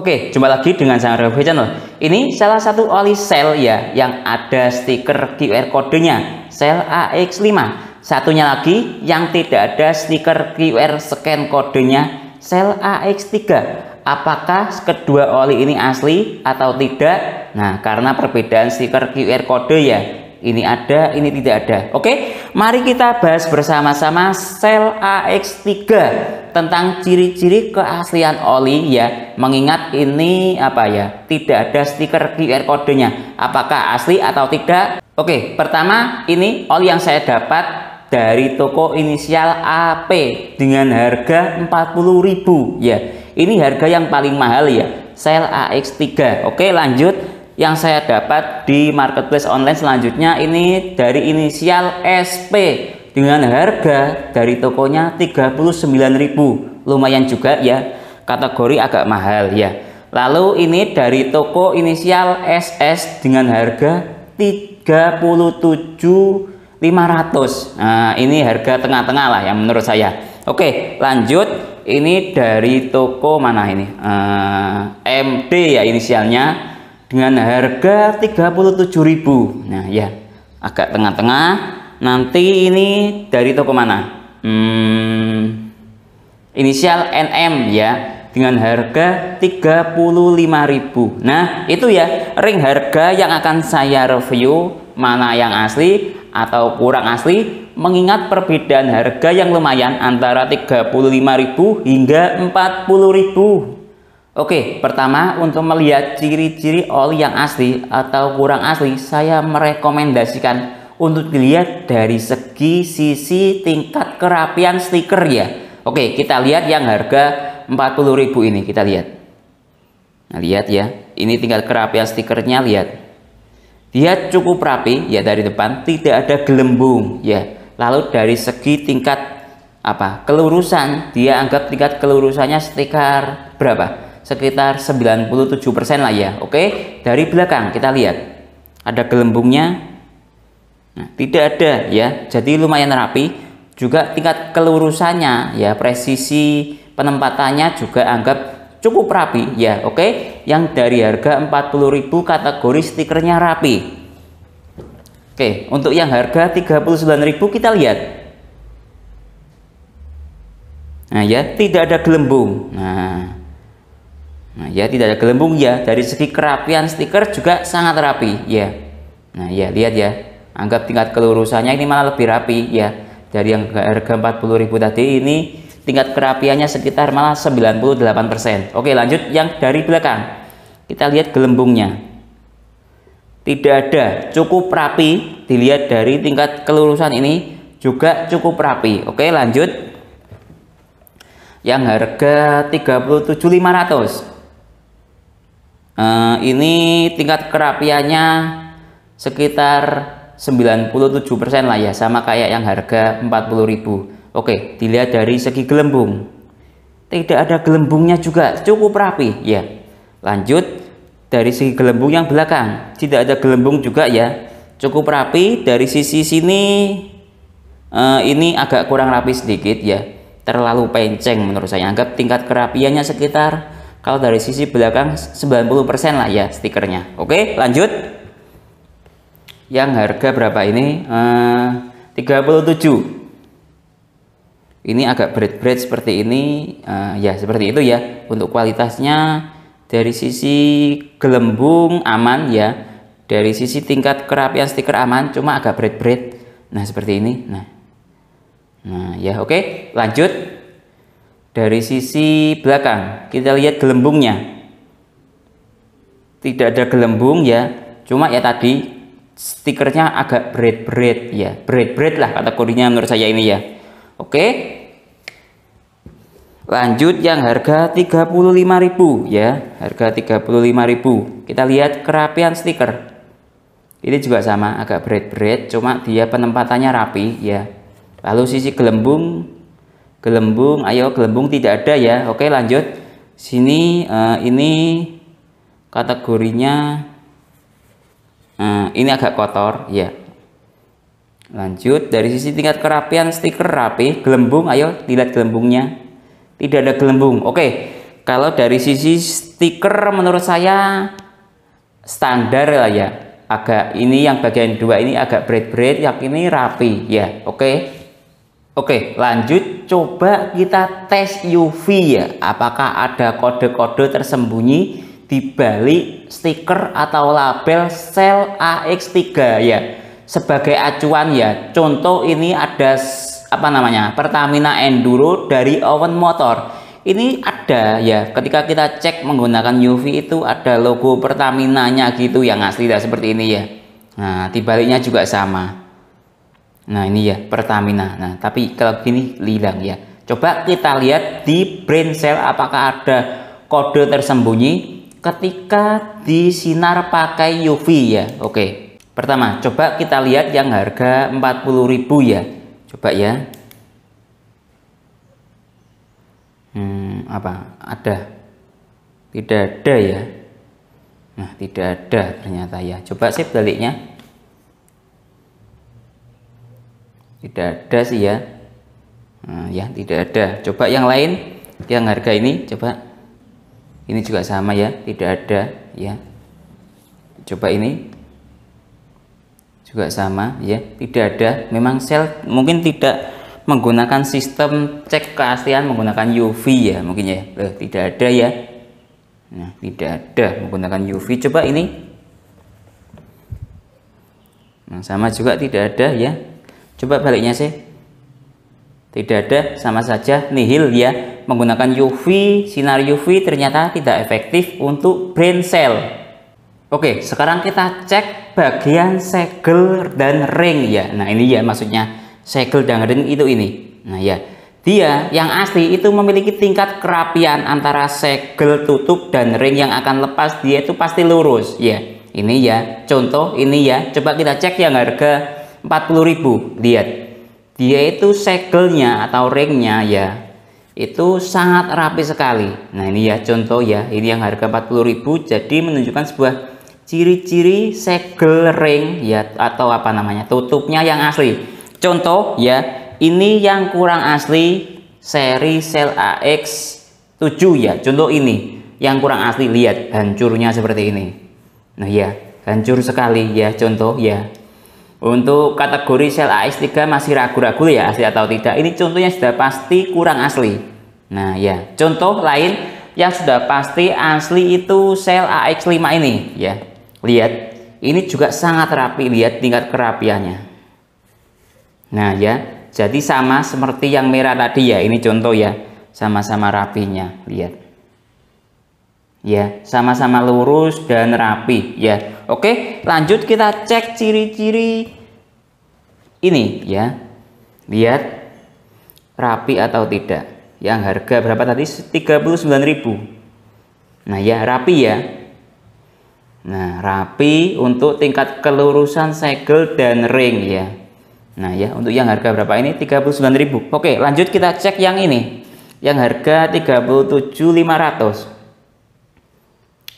Oke, jumpa lagi dengan saya Review Channel. Ini salah satu oli sel ya yang ada stiker QR kodenya sel AX5. Satunya lagi yang tidak ada stiker QR scan kodenya sel AX3. Apakah kedua oli ini asli atau tidak? Nah, karena perbedaan stiker QR kode ya. Ini ada, ini tidak ada. Oke, mari kita bahas bersama-sama sel AX3 tentang ciri-ciri keaslian oli ya. Mengingat ini apa ya? Tidak ada stiker QR kodenya. Apakah asli atau tidak? Oke, pertama ini oli yang saya dapat dari toko inisial AP dengan harga 40.000 ya. Ini harga yang paling mahal ya, sel AX3. Oke, lanjut. Yang saya dapat di marketplace online selanjutnya ini dari inisial SP dengan harga dari tokonya 39.000. Lumayan juga ya, kategori agak mahal ya. Lalu ini dari toko inisial SS dengan harga 37.500. Nah, ini harga tengah-tengah lah yang menurut saya. Oke, lanjut. Ini dari toko mana ini? MD ya inisialnya dengan harga 37.000. Nah ya, agak tengah-tengah. Nanti ini dari toko mana? Inisial NM ya dengan harga 35.000. Nah itu ya ring harga yang akan saya review, mana yang asli atau kurang asli, mengingat perbedaan harga yang lumayan antara 35.000 hingga 40.000. Oke, pertama untuk melihat ciri-ciri oli yang asli atau kurang asli, saya merekomendasikan untuk dilihat dari segi sisi tingkat kerapian stiker ya. Oke, kita lihat yang harga 40.000 ini, kita lihat. Nah, lihat ya, ini tingkat kerapian stikernya, lihat. Dia cukup rapi ya dari depan, tidak ada gelembung ya. Lalu dari segi tingkat kelurusan, dia anggap tingkat kelurusannya sekitar berapa? Sekitar 97% lah ya. Oke, dari belakang kita lihat ada gelembungnya. Nah, tidak ada ya, jadi lumayan rapi. Juga tingkat kelurusannya ya, presisi penempatannya juga anggap cukup rapi ya. Oke, yang dari harga 40.000 kategori stikernya rapi. Oke, untuk yang harga 39.000 kita lihat. Nah ya, tidak ada gelembung. Nah ya, tidak ada gelembung ya. Dari segi kerapian stiker juga sangat rapi ya. Nah ya, lihat ya, anggap tingkat kelurusannya ini malah lebih rapi ya. Dari yang harga 40.000 tadi, ini tingkat kerapiannya sekitar malah 98%. Oke, lanjut yang dari belakang. Kita lihat gelembungnya. Tidak ada, cukup rapi. Dilihat dari tingkat kelurusan ini juga cukup rapi. Oke, lanjut. Yang harga 37.500. Ini tingkat kerapiannya sekitar 97% lah ya, sama kayak yang harga 40.000. Oke, dilihat dari segi gelembung, tidak ada gelembungnya juga, cukup rapi ya. Lanjut dari segi gelembung yang belakang, tidak ada gelembung juga ya, cukup rapi. Dari sisi sini ini agak kurang rapi sedikit ya, terlalu penceng menurut saya. Anggap tingkat kerapiannya sekitar, kalau dari sisi belakang 90% lah ya stikernya. Oke, lanjut. Yang harga berapa ini? 37. Ini agak berat-berat seperti ini. Ya seperti itu ya. Untuk kualitasnya dari sisi gelembung aman ya. Dari sisi tingkat kerapian stiker aman, cuma agak berat-berat. Nah seperti ini. Nah ya, oke, lanjut. Dari sisi belakang kita lihat gelembungnya, tidak ada gelembung ya, cuma ya tadi stikernya agak berat-berat ya, berat-berat lah kategorinya menurut saya ini ya. Oke, lanjut yang harga 35.000 ya, harga 35.000. Kita lihat kerapian stiker, ini juga sama, agak berat-berat, cuma dia penempatannya rapi ya. Lalu sisi gelembung, ayo gelembung tidak ada ya. Oke, lanjut. Sini ini kategorinya ini agak kotor ya. Lanjut dari sisi tingkat kerapian stiker rapi, gelembung, ayo dilihat gelembungnya. Tidak ada gelembung. Oke, Kalau dari sisi stiker menurut saya standar lah ya. Agak ini yang bagian dua ini agak berat-berat, yang ini rapi ya. Oke, lanjut coba kita tes UV ya. Apakah ada kode-kode tersembunyi di balik stiker atau label sel AX3 ya. Sebagai acuan ya. Contoh ini ada apa namanya? Pertamina Enduro dari Owen Motor. Ini ada ya, ketika kita cek menggunakan UV itu ada logo Pertamina-nya gitu yang asli lah seperti ini ya. Nah, dibaliknya juga sama. Nah, ini ya Pertamina. Nah, tapi kalau gini hilang ya. Coba kita lihat di brand sel apakah ada kode tersembunyi ketika disinar pakai UV ya. Oke. Pertama, coba kita lihat yang harga 40.000 ya. Coba ya. Apa ada? Tidak ada ya. Nah, tidak ada ternyata ya. Coba sih baliknya. Tidak ada sih ya. Nah, ya tidak ada. Coba yang lain, yang harga ini coba. Ini juga sama ya, tidak ada ya. Coba ini juga sama ya, tidak ada. Memang sel mungkin tidak menggunakan sistem cek keaslian menggunakan UV ya mungkin ya. Tidak ada ya. Nah, tidak ada menggunakan UV. Coba ini. Nah, sama juga tidak ada ya. Coba baliknya sih. Tidak ada, sama saja nihil ya. Menggunakan UV, sinar UV ternyata tidak efektif untuk brand sel. Oke, sekarang kita cek bagian segel dan ring ya. Nah, ini ya maksudnya segel dan ring itu ini. Nah ya, dia yang asli itu memiliki tingkat kerapian antara segel tutup dan ring yang akan lepas, dia itu pasti lurus ya. Ini ya contoh ini ya. Coba kita cek yang harga 40.000. Lihat, dia itu segelnya atau ringnya ya itu sangat rapi sekali. Nah ini ya contoh ya, ini yang harga 40.000, jadi menunjukkan sebuah ciri-ciri segel ring ya atau apa namanya tutupnya yang asli. Contoh ya, ini yang kurang asli seri sel AX7 ya. Contoh ini yang kurang asli, lihat hancurnya seperti ini. Nah ya, hancur sekali ya contoh ya. Untuk kategori sel AX3 masih ragu-ragu ya asli atau tidak. Ini contohnya sudah pasti kurang asli. Nah ya, contoh lain yang sudah pasti asli itu sel AX5 ini ya. Lihat, ini juga sangat rapi, lihat tingkat kerapiannya. Nah ya, jadi sama seperti yang merah tadi ya, ini contoh ya, sama-sama rapinya, lihat. Ya, sama-sama lurus dan rapi ya. Oke, lanjut kita cek ciri-ciri ini ya. Lihat rapi atau tidak. Yang harga berapa tadi? 39.000. Nah ya, rapi ya. Nah, rapi untuk tingkat kelurusan segel dan ring ya. Nah ya, untuk yang harga berapa ini? 39.000. Oke, lanjut kita cek yang ini. Yang harga 37.500.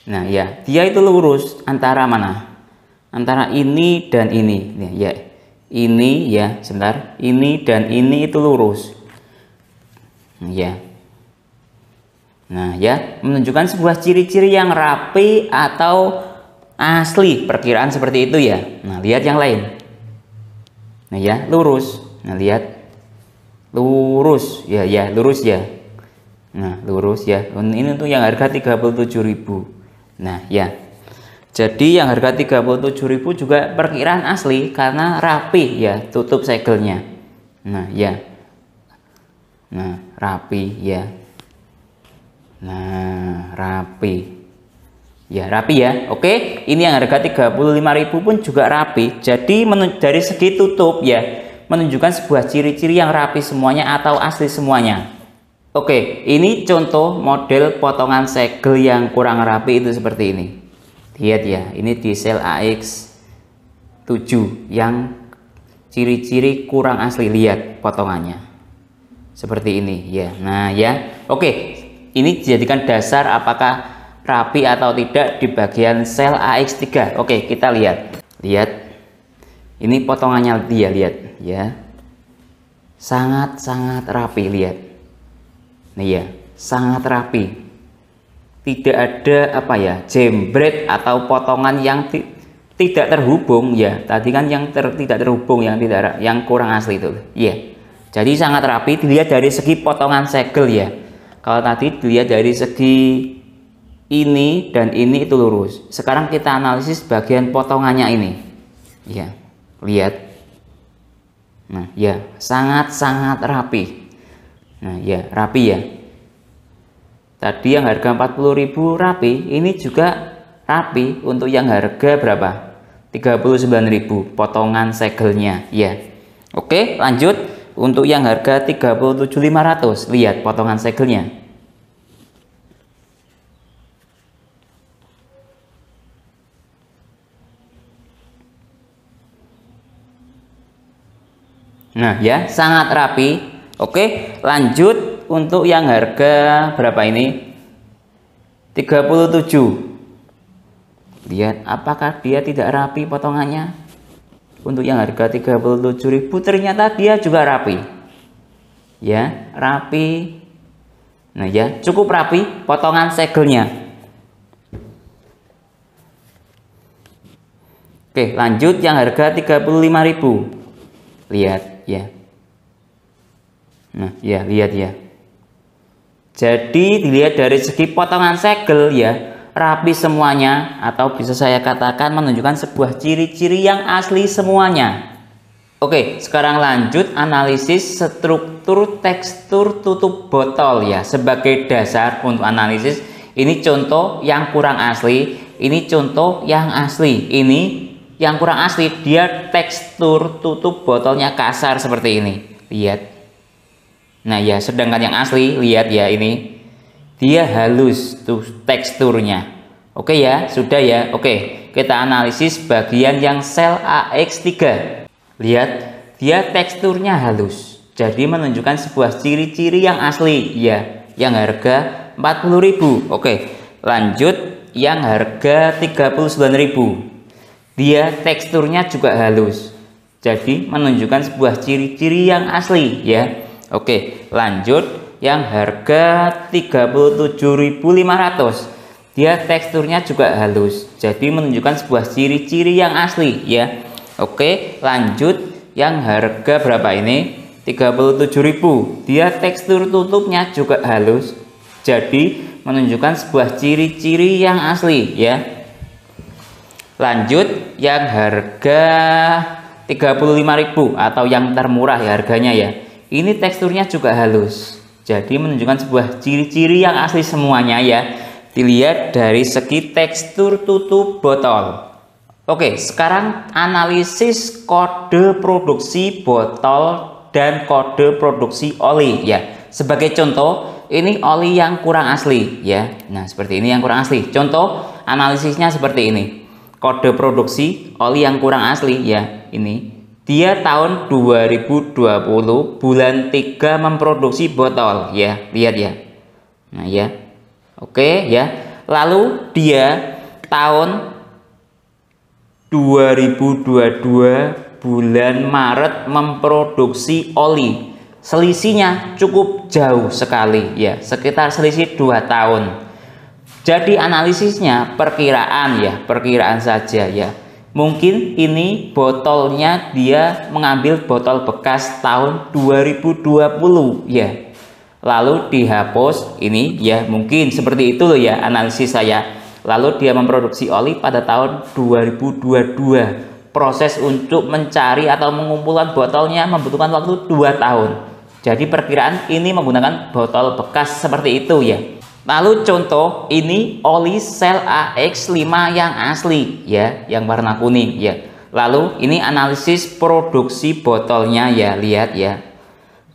Nah ya, dia itu lurus antara mana? Antara ini dan ini. Nah, ya. Ini ya, sebentar. Ini dan ini itu lurus. Nah, ya. Nah ya, menunjukkan sebuah ciri-ciri yang rapi atau asli. Perkiraan seperti itu ya. Nah, lihat yang lain. Nah ya, lurus. Nah lihat, lurus ya, ya lurus ya. Nah lurus ya. Ini tuh yang harga 37.000. Nah ya, jadi yang harga 37.000 juga perkiraan asli karena rapi ya tutup segelnya. Nah ya, nah rapi ya. Nah rapi ya, rapi ya. Oke, ini yang harga 35.000 pun juga rapi. Jadi dari segi tutup ya menunjukkan sebuah ciri-ciri yang rapi semuanya atau asli semuanya. Oke, ini contoh model potongan segel yang kurang rapi itu seperti ini. Lihat ya, ini di sel AX7 yang ciri-ciri kurang asli, lihat potongannya. Seperti ini ya. Nah ya. Oke, ini dijadikan dasar apakah rapi atau tidak di bagian sel AX3. Oke, kita lihat. Lihat. Ini potongannya dia, lihat ya. Sangat-sangat rapi, lihat. Nah ya, sangat rapi. tidak ada apa ya, jembret atau potongan yang tidak terhubung ya. Tadi kan yang tidak terhubung, yang kurang asli itu ya. Jadi sangat rapi dilihat dari segi potongan segel ya. Kalau tadi dilihat dari segi ini dan ini itu lurus. Sekarang kita analisis bagian potongannya ini ya, lihat. Nah ya, sangat rapi. Nah ya, rapi ya. Tadi yang harga 40.000 rapi, ini juga rapi. Untuk yang harga berapa? 39.000 potongan segelnya ya. Oke, lanjut. Untuk yang harga 37.500, lihat potongan segelnya. Nah ya, sangat rapi. Oke, lanjut. Untuk yang harga berapa ini? 37. Lihat apakah dia tidak rapi potongannya. Untuk yang harga 37.000 ternyata dia juga rapi ya, rapi. Nah ya, cukup rapi potongan segelnya. Oke, lanjut yang harga 35.000. Lihat ya. Nah ya, lihat ya. Jadi dilihat dari segi potongan segel ya, rapi semuanya, atau bisa saya katakan menunjukkan sebuah ciri-ciri yang asli semuanya. Oke, sekarang lanjut analisis struktur tekstur tutup botol ya, sebagai dasar untuk analisis. Ini contoh yang kurang asli, ini contoh yang asli. Ini yang kurang asli, dia tekstur tutup botolnya kasar seperti ini. Lihat. Nah ya, sedangkan yang asli, lihat ya, ini dia halus tuh teksturnya. Oke ya, sudah ya. Oke, kita analisis bagian yang sel AX3. Lihat, dia teksturnya halus. Jadi menunjukkan sebuah ciri-ciri yang asli ya, yang harga 40.000. Oke, lanjut yang harga 39.000. Dia teksturnya juga halus. Jadi menunjukkan sebuah ciri-ciri yang asli ya. Oke, lanjut yang harga 37.500. Dia teksturnya juga halus. Jadi menunjukkan sebuah ciri-ciri yang asli ya. Oke, lanjut yang harga berapa ini? 37.000. Dia tekstur tutupnya juga halus. Jadi menunjukkan sebuah ciri-ciri yang asli ya. Lanjut yang harga 35.000 atau yang termurah ya harganya ya. Ini teksturnya juga halus. Jadi menunjukkan sebuah ciri-ciri yang asli semuanya ya. Dilihat dari segi tekstur tutup botol. Oke, sekarang analisis kode produksi botol dan kode produksi oli ya. Sebagai contoh, ini oli yang kurang asli ya. Nah, seperti ini yang kurang asli. Contoh analisisnya seperti ini. Kode produksi oli yang kurang asli ya, ini. Dia tahun 2020 bulan 3 memproduksi botol ya, lihat ya. Nah ya, oke ya. Lalu dia tahun 2022 bulan Maret memproduksi oli. Selisihnya cukup jauh sekali ya, sekitar selisih 2 tahun. Jadi analisisnya perkiraan ya, perkiraan saja ya. Mungkin ini botolnya dia mengambil botol bekas tahun 2020 ya. Lalu dihapus ini ya, mungkin seperti itu loh ya analisis saya. Lalu dia memproduksi oli pada tahun 2022. Proses untuk mencari atau mengumpulkan botolnya membutuhkan waktu 2 tahun. Jadi perkiraan ini menggunakan botol bekas seperti itu ya. Lalu contoh ini oli sel AX5 yang asli ya, yang warna kuning ya. Lalu ini analisis produksi botolnya ya, lihat ya.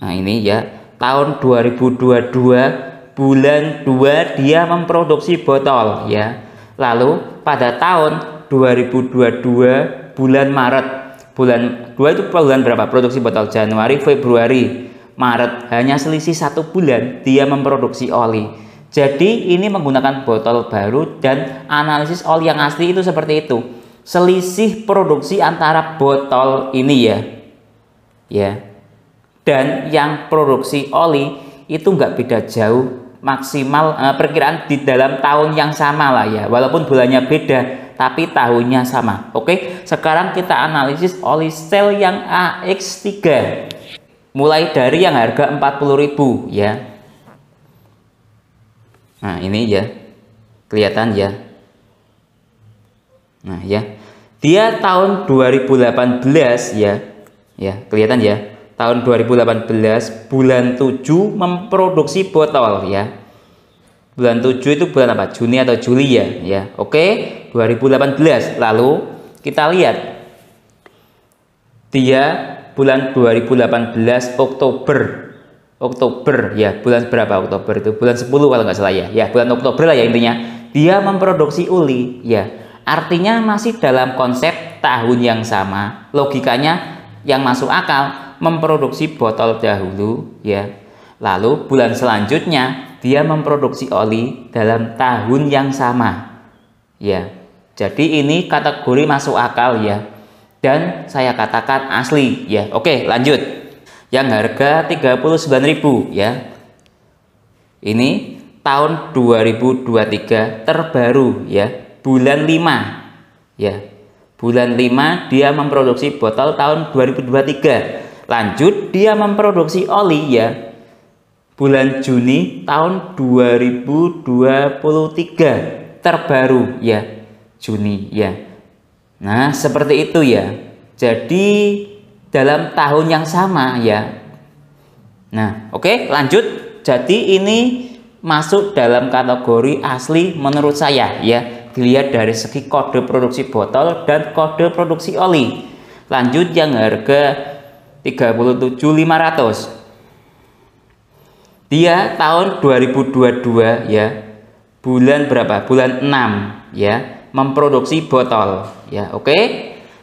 Nah ini ya, tahun 2022 bulan 2 dia memproduksi botol ya. Lalu pada tahun 2022 bulan Maret, bulan 2 itu bulan berapa produksi botol? Januari, Februari, Maret, hanya selisih 1 bulan dia memproduksi oli. Jadi ini menggunakan botol baru dan analisis oli yang asli itu seperti itu. Selisih produksi antara botol ini ya. Ya. Dan yang produksi oli itu nggak beda jauh maksimal perkiraan di dalam tahun yang sama lah ya, walaupun bulannya beda tapi tahunnya sama. Oke, sekarang kita analisis oli sel yang AX3 mulai dari yang harga 40.000 ya. Nah ini ya, kelihatan ya. Nah ya, dia tahun 2018 ya, kelihatan ya, tahun 2018 bulan 7 memproduksi botol ya. Bulan 7 itu bulan apa? Juni atau Juli ya. Oke, 2018. Lalu kita lihat dia bulan 2018 Oktober ya, bulan berapa Oktober itu? Bulan 10 kalau nggak salah ya. Ya, bulan Oktober lah ya intinya. Dia memproduksi oli ya. Artinya masih dalam konsep tahun yang sama. Logikanya yang masuk akal, memproduksi botol dahulu ya. Lalu bulan selanjutnya dia memproduksi oli dalam tahun yang sama. Ya. Jadi ini kategori masuk akal ya. Dan saya katakan asli ya. Oke, lanjut. Yang harga 39.000 ya. Ini tahun 2023 terbaru ya. Bulan 5 ya. Bulan 5 dia memproduksi botol tahun 2023. Lanjut dia memproduksi oli ya. Bulan Juni tahun 2023 terbaru ya. Juni ya. Nah, seperti itu ya. Jadi dalam tahun yang sama ya. Nah, oke, lanjut. Jadi ini masuk dalam kategori asli menurut saya ya. Dilihat dari segi kode produksi botol dan kode produksi oli. Lanjut yang harga 37.500. Dia tahun 2022 ya. Bulan berapa? Bulan 6 ya, memproduksi botol ya. Oke.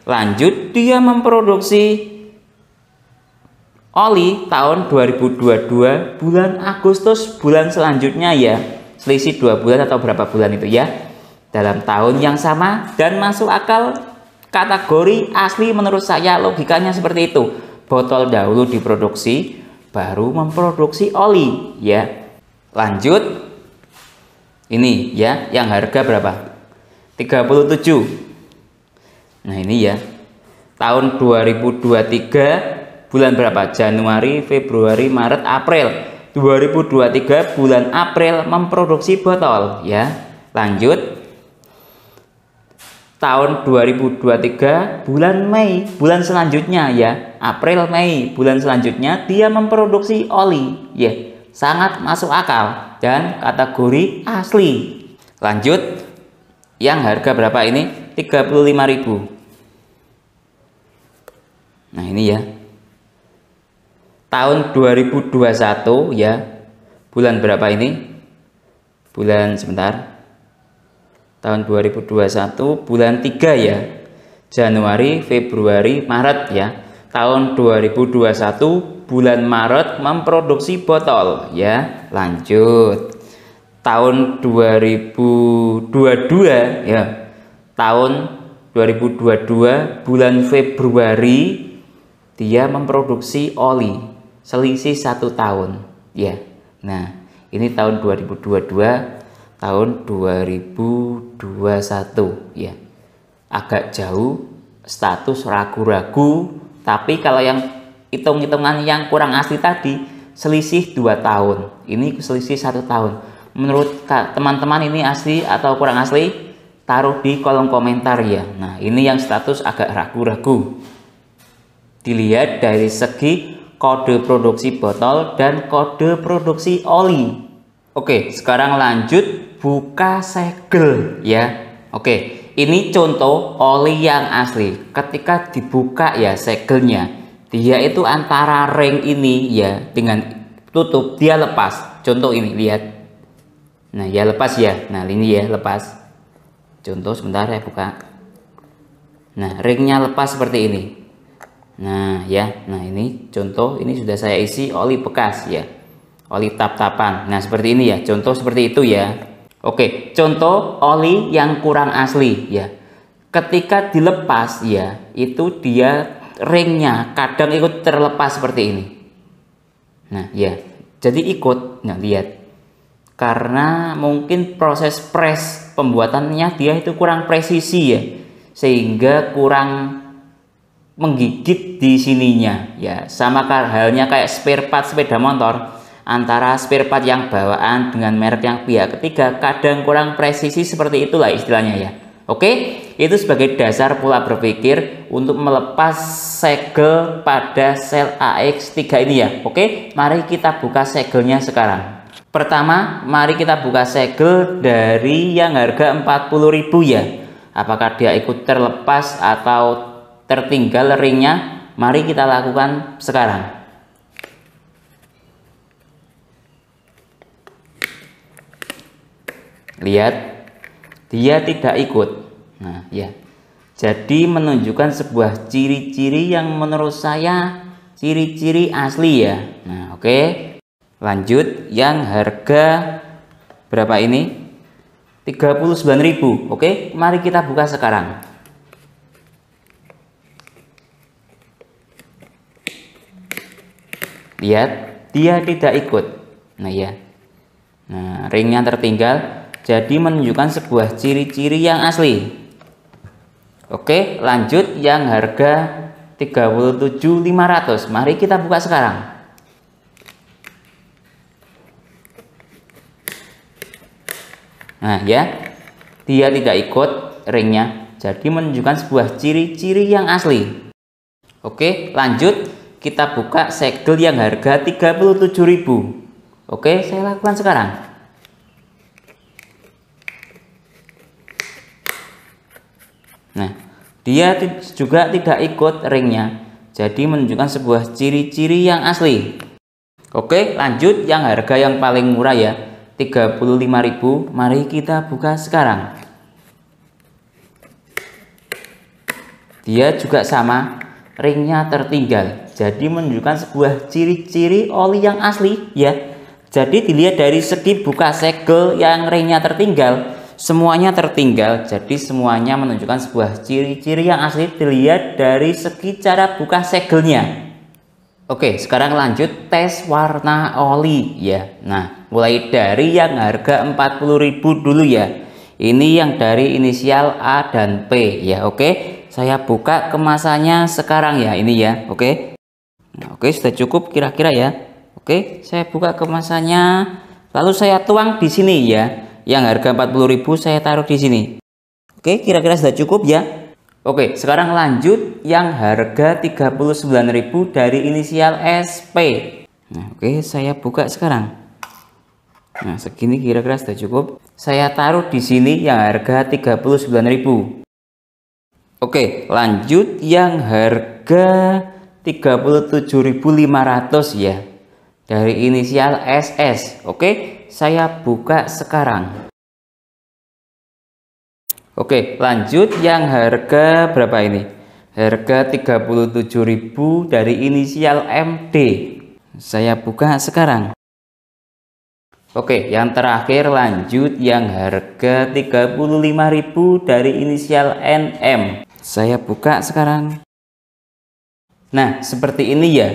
Lanjut dia memproduksi oli tahun 2022 bulan Agustus, bulan selanjutnya ya. Selisih 2 bulan atau berapa bulan itu ya. Dalam tahun yang sama dan masuk akal, kategori asli menurut saya, logikanya seperti itu. Botol dahulu diproduksi, baru memproduksi oli ya. Lanjut ini ya, yang harga berapa? 37. Nah ini ya, tahun 2023 bulan berapa? Januari, Februari, Maret, April. 2023 bulan April memproduksi botol ya. Lanjut tahun 2023 bulan Mei, bulan selanjutnya ya, April, Mei, bulan selanjutnya dia memproduksi oli ya. Sangat masuk akal dan kategori asli. Lanjut yang harga berapa ini? 35.000. Nah ini ya, tahun 2021 ya, bulan berapa ini? Bulan sebentar, tahun 2021 bulan 3 ya, Januari, Februari, Maret ya. Tahun 2021 bulan Maret memproduksi botol ya. Lanjut tahun 2022 ya, tahun 2022 bulan Februari dia memproduksi oli, selisih 1 tahun ya. Nah ini tahun 2022, tahun 2021 ya. Agak jauh, status ragu-ragu, tapi kalau yang hitung-hitungan yang kurang asli tadi selisih 2 tahun, ini selisih 1 tahun. Menurut teman-teman ini asli atau kurang asli? Taruh di kolom komentar ya. Nah ini yang status agak ragu-ragu. Dilihat dari segi kode produksi botol dan kode produksi oli. Oke, sekarang lanjut buka segel ya. Oke, ini contoh oli yang asli. Ketika dibuka ya segelnya, dia itu antara ring ini ya dengan tutup dia lepas. Contoh ini lihat. Nah ya lepas ya. Nah ini ya lepas. Contoh sebentar ya buka. Nah ringnya lepas seperti ini. Nah ya. Nah ini contoh, ini sudah saya isi oli bekas ya. Oli tap-tapan. Nah seperti ini ya, contoh seperti itu ya. Oke, contoh oli yang kurang asli ya. Ketika dilepas ya, itu dia ringnya kadang ikut terlepas seperti ini. Nah ya, jadi ikut. Nah lihat, karena mungkin proses press pembuatannya dia itu kurang presisi ya, sehingga kurang menggigit di sininya ya. Sama halnya kayak spare part sepeda motor, antara spare part yang bawaan dengan merek yang pihak ketiga kadang kurang presisi, seperti itulah istilahnya ya. Oke, itu sebagai dasar pola berpikir untuk melepas segel pada sel AX3 ini ya. Oke, mari kita buka segelnya sekarang. Pertama, mari kita buka segel dari yang harga 40.000 ya. Apakah dia ikut terlepas atau tertinggal ringnya? Mari kita lakukan sekarang. Lihat, dia tidak ikut. Nah, ya. Jadi menunjukkan sebuah ciri-ciri yang menurut saya ciri-ciri asli ya. Nah, oke. Lanjut yang harga berapa ini? 39.000. Oke, mari kita buka sekarang. Lihat, dia tidak ikut. Nah ya. Nah, ringnya tertinggal, jadi menunjukkan sebuah ciri-ciri yang asli. Oke, lanjut yang harga 37.500. Mari kita buka sekarang. Nah ya, dia tidak ikut ringnya, jadi menunjukkan sebuah ciri-ciri yang asli. Oke, lanjut kita buka segel yang harga 37.000. Oke, saya lakukan sekarang. Nah, dia juga tidak ikut ringnya, jadi menunjukkan sebuah ciri-ciri yang asli. Oke, lanjut yang harga yang paling murah ya, 35.000. Mari kita buka sekarang. Dia juga sama, ringnya tertinggal, jadi menunjukkan sebuah ciri-ciri oli yang asli ya. Jadi dilihat dari segi buka segel yang ringnya tertinggal, semuanya tertinggal, jadi semuanya menunjukkan sebuah ciri-ciri yang asli dilihat dari segi cara buka segelnya. Oke, sekarang lanjut tes warna oli ya. Nah, mulai dari yang harga 40.000 dulu ya. Ini yang dari inisial A dan P ya. Oke, saya buka kemasannya sekarang ya, ini ya. Oke. Nah, oke, sudah cukup kira-kira ya. Oke, saya buka kemasannya, lalu saya tuang di sini ya. Yang harga 40.000 saya taruh di sini. Oke, kira-kira sudah cukup ya. Oke, sekarang lanjut yang harga 39.000 dari inisial SP. Nah, oke, saya buka sekarang. Nah, segini kira-kira sudah cukup. Saya taruh di sini yang harga 39.000. Oke, lanjut yang harga 37.500 ya. Dari inisial SS. Oke, saya buka sekarang. Oke, lanjut yang harga berapa ini? Harga 37.000 dari inisial MD. Saya buka sekarang. Oke, yang terakhir lanjut yang harga 35.000 dari inisial NM. Saya buka sekarang. Nah, seperti ini ya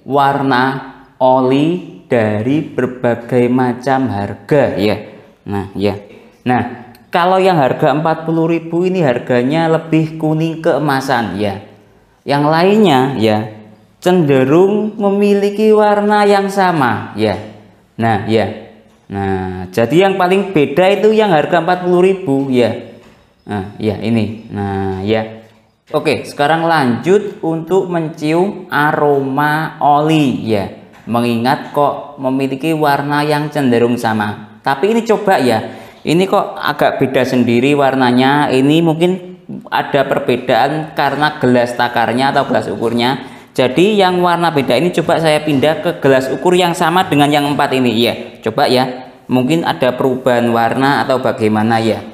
warna oli dari berbagai macam harga ya. Nah, ya. Nah, kalau yang harga 40.000 ini harganya lebih kuning keemasan ya. Yang lainnya ya cenderung memiliki warna yang sama ya. Nah, ya. Nah, jadi yang paling beda itu yang harga 40.000 ya. Nah, ya ini. Nah, ya. Oke, sekarang lanjut untuk mencium aroma oli ya. Mengingat kok memiliki warna yang cenderung sama. Tapi ini coba ya. Ini kok agak beda sendiri warnanya. Ini mungkin ada perbedaan karena gelas takarnya atau gelas ukurnya. Jadi yang warna beda ini coba saya pindah ke gelas ukur yang sama dengan yang 4 ini ya. Coba ya. Mungkin ada perubahan warna atau bagaimana ya.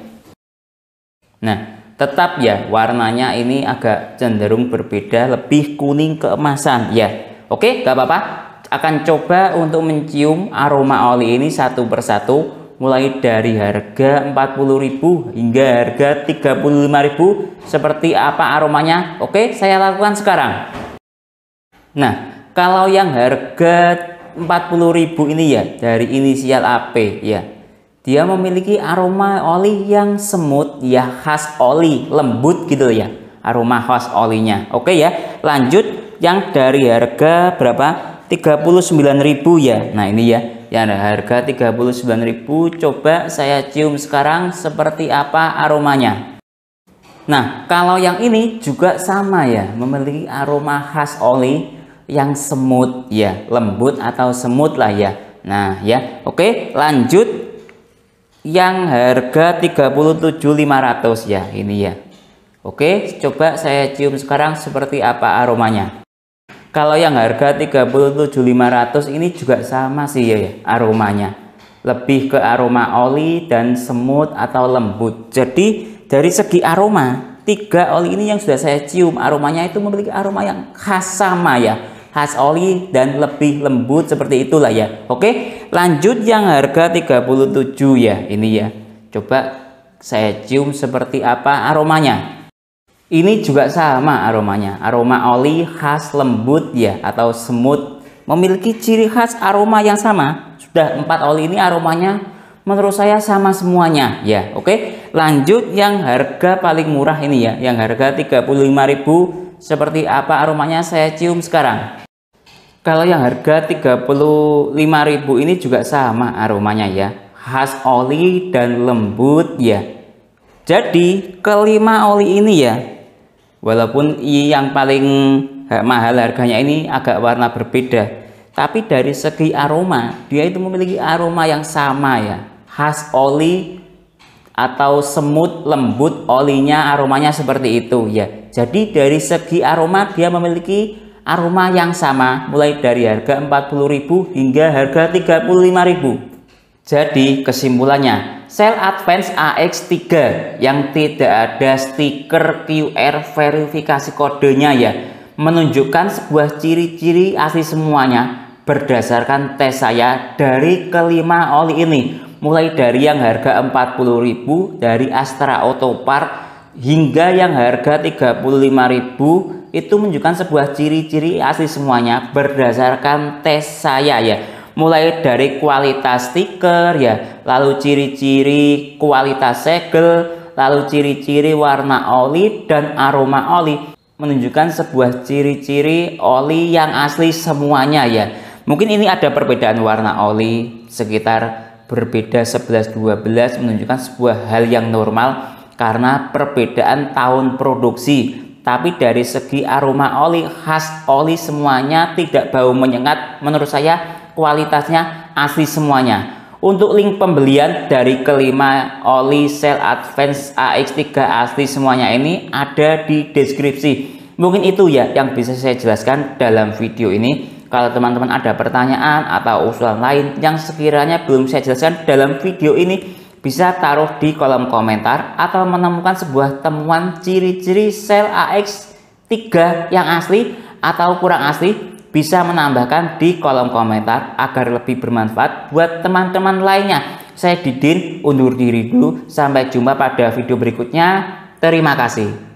Nah, tetap ya warnanya ini agak cenderung berbeda, lebih kuning keemasan ya. Oke, gak apa-apa. Akan coba untuk mencium aroma oli ini satu persatu. Mulai dari harga 40.000 hingga harga 35.000, seperti apa aromanya. Oke, saya lakukan sekarang. Nah, kalau yang harga 40.000 ini ya dari inisial AP ya. dia memiliki aroma oli yang semut ya, khas oli, lembut gitu ya, aroma khas olinya. Oke ya, lanjut yang dari harga berapa? 39.000 ya. Nah ini ya, yang harga 39.000, coba saya cium sekarang seperti apa aromanya. Nah kalau yang ini juga sama ya, memiliki aroma khas oli yang semut ya, lembut atau semut lah ya. Nah ya, oke, lanjut yang harga 37.500 ya, ini ya. Oke, coba saya cium sekarang seperti apa aromanya. Kalau yang harga 37.500 ini juga sama sih ya, aromanya. Lebih ke aroma oli dan semut atau lembut. Jadi dari segi aroma, 3 oli ini yang sudah saya cium, aromanya itu memiliki aroma yang khas sama ya, khas oli dan lebih lembut seperti itulah ya. Oke, lanjut yang harga 37 ya, ini ya. Coba saya cium seperti apa aromanya. Ini juga sama aromanya, aroma oli khas lembut ya atau semut, memiliki ciri khas aroma yang sama. Sudah 4 oli ini aromanya menurut saya sama semuanya ya. Oke, lanjut yang harga paling murah ini ya, yang harga 35.000, seperti apa aromanya saya cium sekarang. Kalau yang harga 35.000 ini juga sama aromanya ya, khas oli dan lembut ya. Jadi kelima oli ini ya, walaupun yang paling mahal harganya ini agak warna berbeda, tapi dari segi aroma dia itu memiliki aroma yang sama ya, khas oli atau semut lembut, olinya aromanya seperti itu ya. Jadi dari segi aroma dia memiliki aroma yang sama, mulai dari harga 40.000 hingga harga 35.000. Jadi kesimpulannya, Shell Advance AX3 yang tidak ada stiker QR verifikasi kodenya ya, menunjukkan sebuah ciri-ciri asli semuanya berdasarkan tes saya dari kelima oli ini. Mulai dari yang harga 40.000 dari Astra Auto Parts hingga yang harga 35.000, itu menunjukkan sebuah ciri-ciri asli semuanya berdasarkan tes saya ya. Mulai dari kualitas stiker ya, lalu ciri-ciri kualitas segel, lalu ciri-ciri warna oli dan aroma oli, menunjukkan sebuah ciri-ciri oli yang asli semuanya ya. Mungkin ini ada perbedaan warna oli sekitar berbeda 11-12, menunjukkan sebuah hal yang normal karena perbedaan tahun produksi. Tapi dari segi aroma oli, khas oli semuanya, tidak bau menyengat, menurut saya kualitasnya asli semuanya. Untuk link pembelian dari kelima oli Shell Advance AX3 asli semuanya ini ada di deskripsi. Mungkin itu ya yang bisa saya jelaskan dalam video ini. Kalau teman-teman ada pertanyaan atau usulan lain yang sekiranya belum saya jelaskan dalam video ini, bisa taruh di kolom komentar, atau menemukan sebuah temuan ciri-ciri Shell AX3 yang asli atau kurang asli, bisa menambahkan di kolom komentar agar lebih bermanfaat buat teman-teman lainnya. Saya Didin undur diri dulu, sampai jumpa pada video berikutnya. Terima kasih.